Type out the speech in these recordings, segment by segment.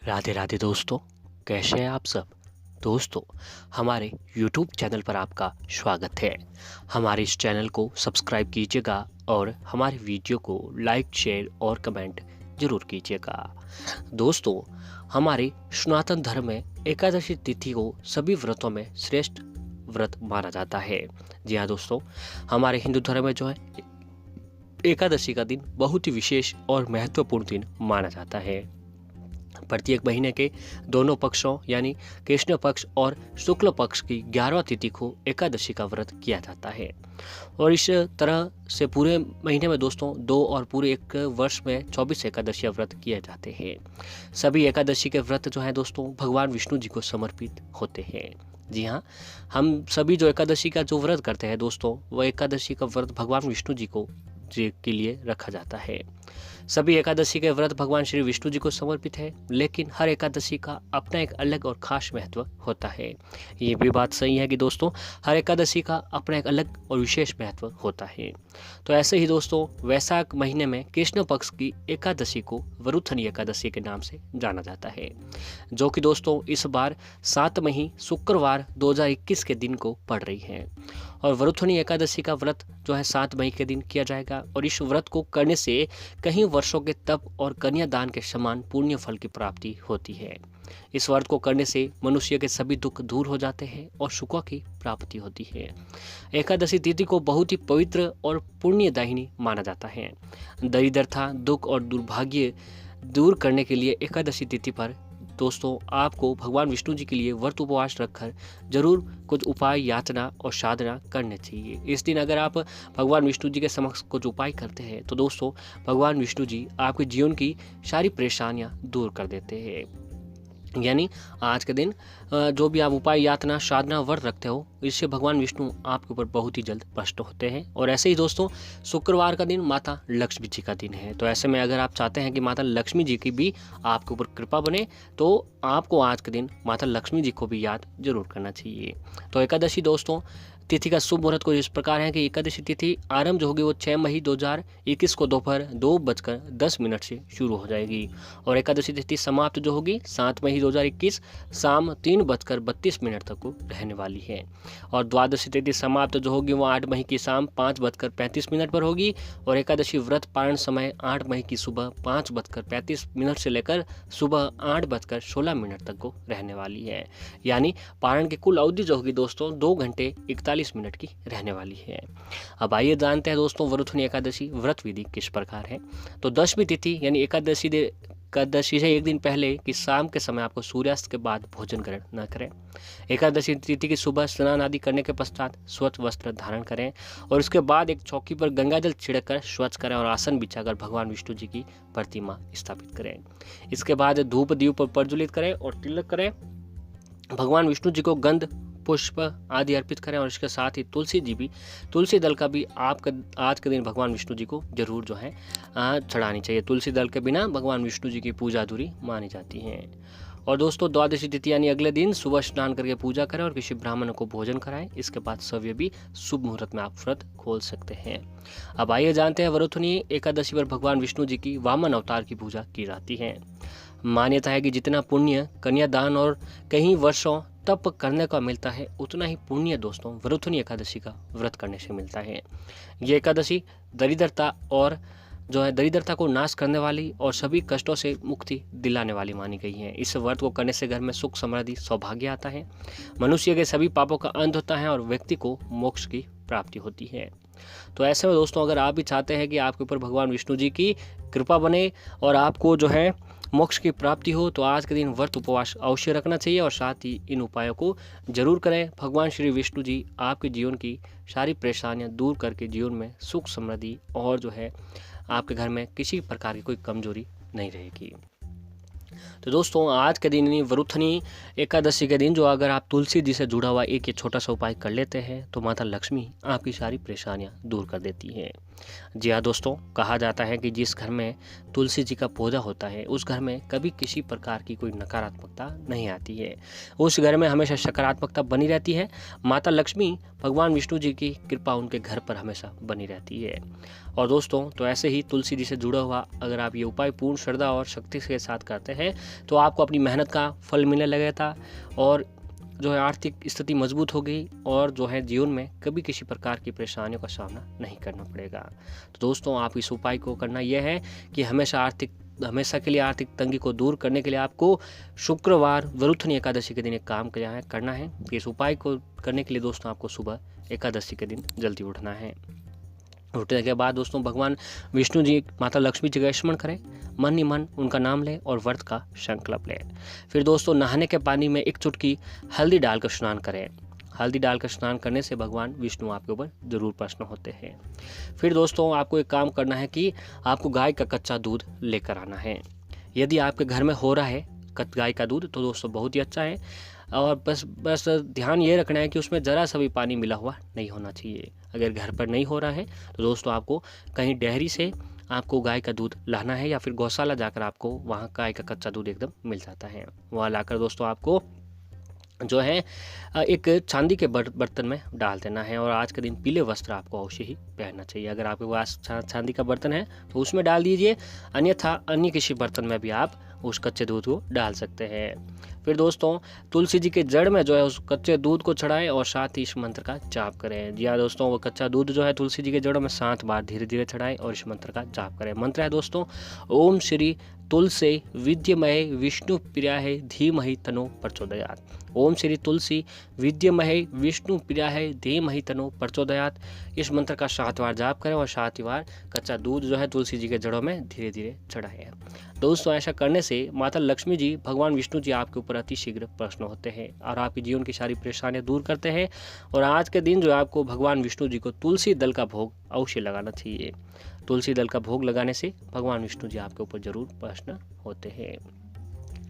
राधे राधे दोस्तों, कैसे हैं आप सब। दोस्तों, हमारे YouTube चैनल पर आपका स्वागत है। हमारे इस चैनल को सब्सक्राइब कीजिएगा और हमारे वीडियो को लाइक, शेयर और कमेंट जरूर कीजिएगा। दोस्तों, हमारे सनातन धर्म में एकादशी तिथि को सभी व्रतों में श्रेष्ठ व्रत माना जाता है। जी हाँ दोस्तों, हमारे हिंदू धर्म में जो है एकादशी का दिन बहुत ही विशेष और महत्वपूर्ण दिन माना जाता है। प्रत्येक महीने के दोनों पक्षों यानी कृष्ण पक्ष और शुक्ल पक्ष की 11वां तिथि को एकादशी का व्रत किया जाता है। और इस तरह से पूरे महीने में दोस्तों 2 और पूरे एक वर्ष में 24 एकादशी व्रत किए जाते हैं। सभी एकादशी के व्रत जो है दोस्तों भगवान विष्णु जी को समर्पित होते हैं। जी हाँ, हम सभी जो एकादशी का जो व्रत करते हैं दोस्तों, वह एकादशी का व्रत भगवान विष्णु जी के लिए रखा जाता है। सभी एकादशी के व्रत भगवान श्री विष्णु जी को समर्पित है, लेकिन हर एकादशी का अपना एक अलग और खास महत्व होता है। ये भी बात सही है कि दोस्तों हर एकादशी का अपना एक अलग और विशेष महत्व होता है। तो ऐसे ही दोस्तों वैशाख महीने में कृष्ण पक्ष की एकादशी को वरुथनी एकादशी के नाम से जाना जाता है, जो कि दोस्तों इस बार 7 मई शुक्रवार 2021 के दिन को पड़ रही है। और वरुथनी एकादशी का व्रत जो है 7 मई के दिन किया जाएगा। और इस व्रत को करने से कई वर्षों के तप और कन्यादान के समान पुण्य फल की प्राप्ति होती है। इस व्रत को करने से मनुष्य के सभी दुख दूर हो जाते हैं और सुखों की प्राप्ति होती है। एकादशी तिथि को बहुत ही पवित्र और पुण्यदायिनी माना जाता है। दरिद्रता, दुख और दुर्भाग्य दूर करने के लिए एकादशी तिथि पर दोस्तों आपको भगवान विष्णु जी के लिए व्रत उपवास रखकर जरूर कुछ उपाय, याचना और साधना करने चाहिए। इस दिन अगर आप भगवान विष्णु जी के समक्ष कुछ उपाय करते हैं तो दोस्तों भगवान विष्णु जी आपके जीवन की सारी परेशानियां दूर कर देते हैं। यानी आज के दिन जो भी आप उपाय, यातना, साधना, व्रत रखते हो, इससे भगवान विष्णु आपके ऊपर बहुत ही जल्द प्रसन्न होते हैं। और ऐसे ही दोस्तों शुक्रवार का दिन माता लक्ष्मी जी का दिन है। तो ऐसे में अगर आप चाहते हैं कि माता लक्ष्मी जी की भी आपके ऊपर कृपा बने, तो आपको आज के दिन माता लक्ष्मी जी को भी याद जरूर करना चाहिए। तो एकादशी दोस्तों तिथि का शुभ मुहूर्त कुछ इस प्रकार है कि एकादशी तिथि आरंभ जो होगी वो 6 मई 2021 को दोपहर 2:10 से शुरू हो जाएगी। और एकादशी तिथि समाप्त जो होगी 7 मई 2021 शाम 3:32 तक को रहने वाली है। और द्वादशी तिथि समाप्त जो होगी वो 8 मई की शाम 5:35 पर होगी। और एकादशी व्रत पारण समय 8 मई की सुबह 5:35 से लेकर सुबह 8:16 तक को रहने वाली है। यानी पारण की कुल अवधि जो होगी दोस्तों 2 घंटे 41 मिनट की रहने वाली है। अब आइए जानते हैं दोस्तों वरुथनी एकादशी व्रत विधि किस प्रकार है। तो 10वीं तिथि यानी एकादशी से एक दिन पहले की शाम के समय आपको सूर्यास्त के बाद भोजन ग्रहण न करें। एकादशी तिथि की सुबह स्नान आदि करने के पश्चात स्वच्छ वस्त्र धारण करें और उसके बाद एक चौकी पर गंगाजल छिड़क कर स्वच्छ करें और आसन बिछाकर भगवान विष्णु जी की प्रतिमा स्थापित करें। इसके बाद धूप दीप पर प्रज्वलित करें और तिलक करें। भगवान विष्णु जी को गंध, पुष्प आदि अर्पित करें और इसके साथ ही तुलसी दल का भी आपका आज के दिन भगवान विष्णु जी को जरूर जो है चढ़ानी चाहिए। तुलसी दल के बिना भगवान विष्णु जी की पूजा अधूरी मानी जाती है। और दोस्तों द्वादशी तिथि यानी अगले दिन सुबह स्नान करके पूजा करें और किसी ब्राह्मण को भोजन कराएं। इसके बाद सव्य भी शुभ मुहूर्त में आप व्रत खोल सकते हैं। अब आइए जानते हैं वरुथनी एकादशी पर भगवान विष्णु जी की वामन अवतार की पूजा की जाती है। मान्यता है कि जितना पुण्य कन्यादान और कई वर्षों तप करने का मिलता है, उतना ही पुण्य दोस्तों वरुथनी एकादशी का व्रत करने से मिलता है। ये एकादशी दरिद्रता को नाश करने वाली और सभी कष्टों से मुक्ति दिलाने वाली मानी गई है। इस व्रत को करने से घर में सुख, समृद्धि, सौभाग्य आता है, मनुष्य के सभी पापों का अंत होता है और व्यक्ति को मोक्ष की प्राप्ति होती है। तो ऐसे में दोस्तों अगर आप भी चाहते हैं कि आपके ऊपर भगवान विष्णु जी की कृपा बने और आपको जो है मोक्ष की प्राप्ति हो, तो आज के दिन व्रत उपवास अवश्य रखना चाहिए और साथ ही इन उपायों को जरूर करें। भगवान श्री विष्णु जी आपके जीवन की सारी परेशानियां दूर करके जीवन में सुख, समृद्धि और जो है आपके घर में किसी प्रकार की कोई कमजोरी नहीं रहेगी। तो दोस्तों आज के दिन वरुथनी एकादशी के दिन जो अगर आप तुलसी जी से जुड़ा हुआ एक ये छोटा सा उपाय कर लेते हैं तो माता लक्ष्मी आपकी सारी परेशानियां दूर कर देती हैं। जी हाँ दोस्तों, कहा जाता है कि जिस घर में तुलसी जी का पौधा होता है उस घर में कभी किसी प्रकार की कोई नकारात्मकता नहीं आती है, उस घर में हमेशा सकारात्मकता बनी रहती है। माता लक्ष्मी भगवान विष्णु जी की कृपा उनके घर पर हमेशा बनी रहती है। और दोस्तों तो ऐसे ही तुलसी जी से जुड़ा हुआ अगर आप ये उपाय पूर्ण श्रद्धा और शक्ति के साथ करते हैं है तो आपको अपनी मेहनत का फल मिलने लगेगा और जो है आर्थिक स्थिति मजबूत हो गई और जो है जीवन में कभी किसी प्रकार की परेशानियों का सामना नहीं करना पड़ेगा। तो दोस्तों आप इस उपाय को करना यह है कि हमेशा के लिए आर्थिक तंगी को दूर करने के लिए आपको शुक्रवार वरुथनी एकादशी के दिन एक काम करना है कि इस उपाय को करने के लिए दोस्तों आपको सुबह एकादशी के दिन जल्दी उठना है। उठने के बाद दोस्तों भगवान विष्णु जी माता लक्ष्मी जी का स्मरण करें, मन ही मन उनका नाम लें और व्रत का संकल्प लें। फिर दोस्तों नहाने के पानी में एक चुटकी हल्दी डालकर स्नान करें। हल्दी डालकर स्नान करने से भगवान विष्णु आपके ऊपर जरूर प्रसन्न होते हैं। फिर दोस्तों आपको एक काम करना है कि आपको गाय का कच्चा दूध लेकर आना है। यदि आपके घर में हो रहा है गाय का दूध तो दोस्तों बहुत ही अच्छा है और बस ध्यान ये रखना है कि उसमें ज़रा सा भी पानी मिला हुआ नहीं होना चाहिए। अगर घर पर नहीं हो रहा है तो दोस्तों आपको कहीं डेयरी से आपको गाय का दूध लाना है या फिर गौशाला जाकर आपको वहाँ गाय का कच्चा दूध एकदम मिल जाता है। वहाँ लाकर दोस्तों आपको जो है एक चांदी के बर्तन में डाल देना है और आज के दिन पीले वस्त्र आपको अवश्य ही पहनना चाहिए। अगर आपके पास चांदी का बर्तन है तो उसमें डाल दीजिए, अन्यथा अन्य किसी बर्तन में भी आप उस कच्चे दूध को डाल सकते हैं। फिर दोस्तों तुलसी जी के जड़ में जो है उस कच्चे दूध को चढ़ाएं और साथ ही इस मंत्र का जाप करें। जी हाँ दोस्तों, वो कच्चा दूध जो है तुलसी जी के जड़ों में 7 बार धीरे धीरे चढ़ाएं और इस मंत्र का जाप करें। मंत्र है दोस्तों, ओम श्री तुलसी विद्यमहे विष्णु प्रियाहे धीमहि तनो प्रचोदयात्। ओम श्री तुलसी विद्यमहे विष्णु प्रियाहे धीमहि तनो प्रचोदयात्। इस मंत्र का 7 बार जाप करें और 7 बार कच्चा दूध जो है तुलसी जी के जड़ों में धीरे धीरे चढ़ाएं। दोस्तों ऐसा करने से माता लक्ष्मी जी भगवान विष्णु जी आपके ऊपर अति शीघ्र प्रसन्न होते हैं और आपके जीवन की सारी परेशानियां दूर करते हैं। और आज के दिन जो आपको भगवान विष्णु जी को तुलसी दल का भोग अवश्य लगाना चाहिए। तुलसी दल का भोग लगाने से भगवान विष्णु जी आपके ऊपर जरूर प्रसन्न होते हैं।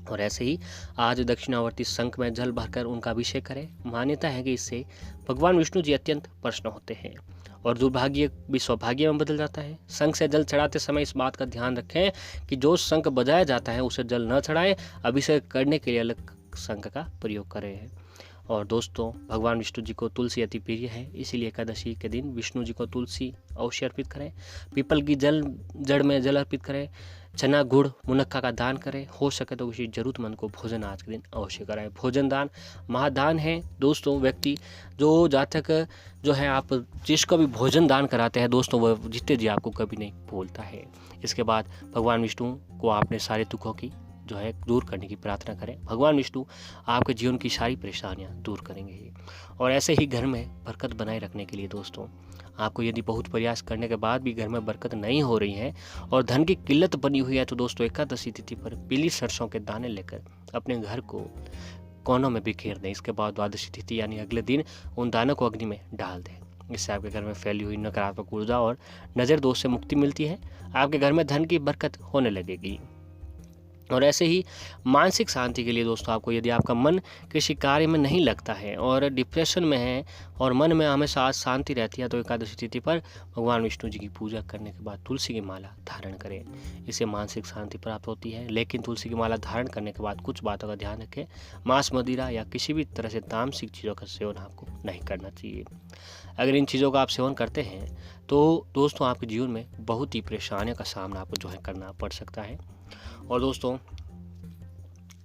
और ऐसे ही आज दक्षिणावर्ती शंख में जल भरकर उनका अभिषेक करें। मान्यता है कि इससे भगवान विष्णु जी अत्यंत प्रसन्न होते हैं और दुर्भाग्य भी सौभाग्य में बदल जाता है। शंख से जल चढ़ाते समय इस बात का ध्यान रखें कि जो शंख बजाया जाता है उसे जल न चढ़ाएं, अभिषेक करने के लिए अलग शंख का प्रयोग करें। और दोस्तों भगवान विष्णु जी को तुलसी अति प्रिय है, इसीलिए एकादशी के दिन विष्णु जी को तुलसी अवश्य अर्पित करें। पीपल की जड़ में जल अर्पित करें। चना गुड़ मुनक्का का दान करें। हो सके तो किसी जरूरतमंद को भोजन आज के दिन अवश्य कराएं। भोजन दान महादान है दोस्तों। व्यक्ति जो जातक जो है आप जिसको भी भोजन दान कराते हैं दोस्तों वह जीते जी आपको कभी नहीं भूलता है। इसके बाद भगवान विष्णु को आपने सारे दुखों की जो है दूर करने की प्रार्थना करें। भगवान विष्णु आपके जीवन की सारी परेशानियां दूर करेंगे। और ऐसे ही घर में बरकत बनाए रखने के लिए दोस्तों आपको यदि बहुत प्रयास करने के बाद भी घर में बरकत नहीं हो रही है और धन की किल्लत बनी हुई है तो दोस्तों एकादशी तिथि पर पीली सरसों के दाने लेकर अपने घर को कोनों में बिखेर दें। इसके बाद द्वादशी तिथि यानी अगले दिन उन दानों को अग्नि में डाल दें। इससे आपके घर में फैली हुई नकारात्मक ऊर्जा और नज़र दोष से मुक्ति मिलती है। आपके घर में धन की बरकत होने लगेगी। और ऐसे ही मानसिक शांति के लिए दोस्तों आपको यदि आपका मन किसी कार्य में नहीं लगता है और डिप्रेशन में है और मन में हमेशा शांति रहती है तो एकादशी तिथि पर भगवान विष्णु जी की पूजा करने के बाद तुलसी की माला धारण करें। इससे मानसिक शांति प्राप्त होती है। लेकिन तुलसी की माला धारण करने के बाद कुछ बातों का ध्यान रखें। मांस मदिरा या किसी भी तरह से तामसिक चीज़ों का सेवन आपको नहीं करना चाहिए। अगर इन चीज़ों का आप सेवन करते हैं तो दोस्तों आपके जीवन में बहुत ही परेशानियों का सामना आपको जो है करना पड़ सकता है। और दोस्तों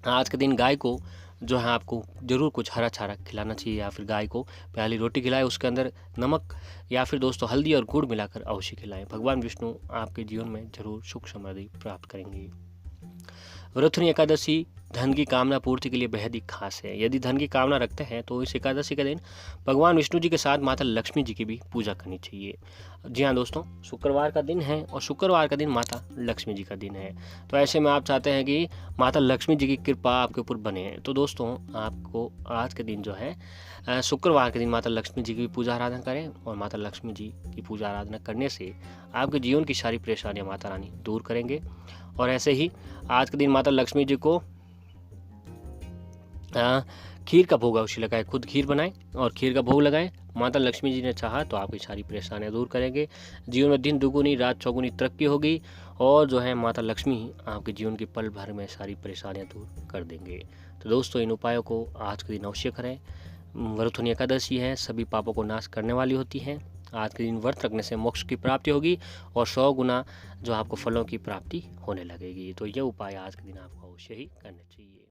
आज के दिन गाय को जो है आपको ज़रूर कुछ हरा चारा खिलाना चाहिए या फिर गाय को प्याली रोटी खिलाएं, उसके अंदर नमक या फिर दोस्तों हल्दी और गुड़ मिलाकर अवश्य खिलाएं। भगवान विष्णु आपके जीवन में जरूर सुख समृद्धि प्राप्त करेंगे। वरुथनी एकादशी धन की कामना पूर्ति के लिए बेहद ही खास है। यदि धन की कामना रखते हैं तो इस एकादशी के दिन भगवान विष्णु जी के साथ माता लक्ष्मी जी की भी पूजा करनी चाहिए। जी हाँ दोस्तों, शुक्रवार का दिन है और शुक्रवार का दिन माता लक्ष्मी जी का दिन है। तो ऐसे में आप चाहते हैं कि माता लक्ष्मी जी की कृपा आपके ऊपर बने तो दोस्तों आपको आज के दिन जो है शुक्रवार के दिन माता लक्ष्मी जी की पूजा आराधना करें। और माता लक्ष्मी जी की पूजा आराधना करने से आपके जीवन की सारी परेशानियाँ माता रानी दूर करेंगे। और ऐसे ही आज के दिन माता लक्ष्मी जी को खीर का भोग अवश्य लगाएं। खुद खीर बनाएं और खीर का भोग लगाएं। माता लक्ष्मी जी ने चाहा तो आपकी सारी परेशानियां दूर करेंगे। जीवन में दिन दुगुनी रात चौगुनी तरक्की होगी और जो है माता लक्ष्मी आपके जीवन के पल भर में सारी परेशानियां दूर कर देंगे। तो दोस्तों इन उपायों को आज के दिन अवश्य करें। वरुथनी एकादशी है, सभी पापों को नाश करने वाली होती है। आज के दिन व्रत रखने से मोक्ष की प्राप्ति होगी और 100 गुना जो आपको फलों की प्राप्ति होने लगेगी। तो ये उपाय आज के दिन आपको अवश्य ही करने चाहिए।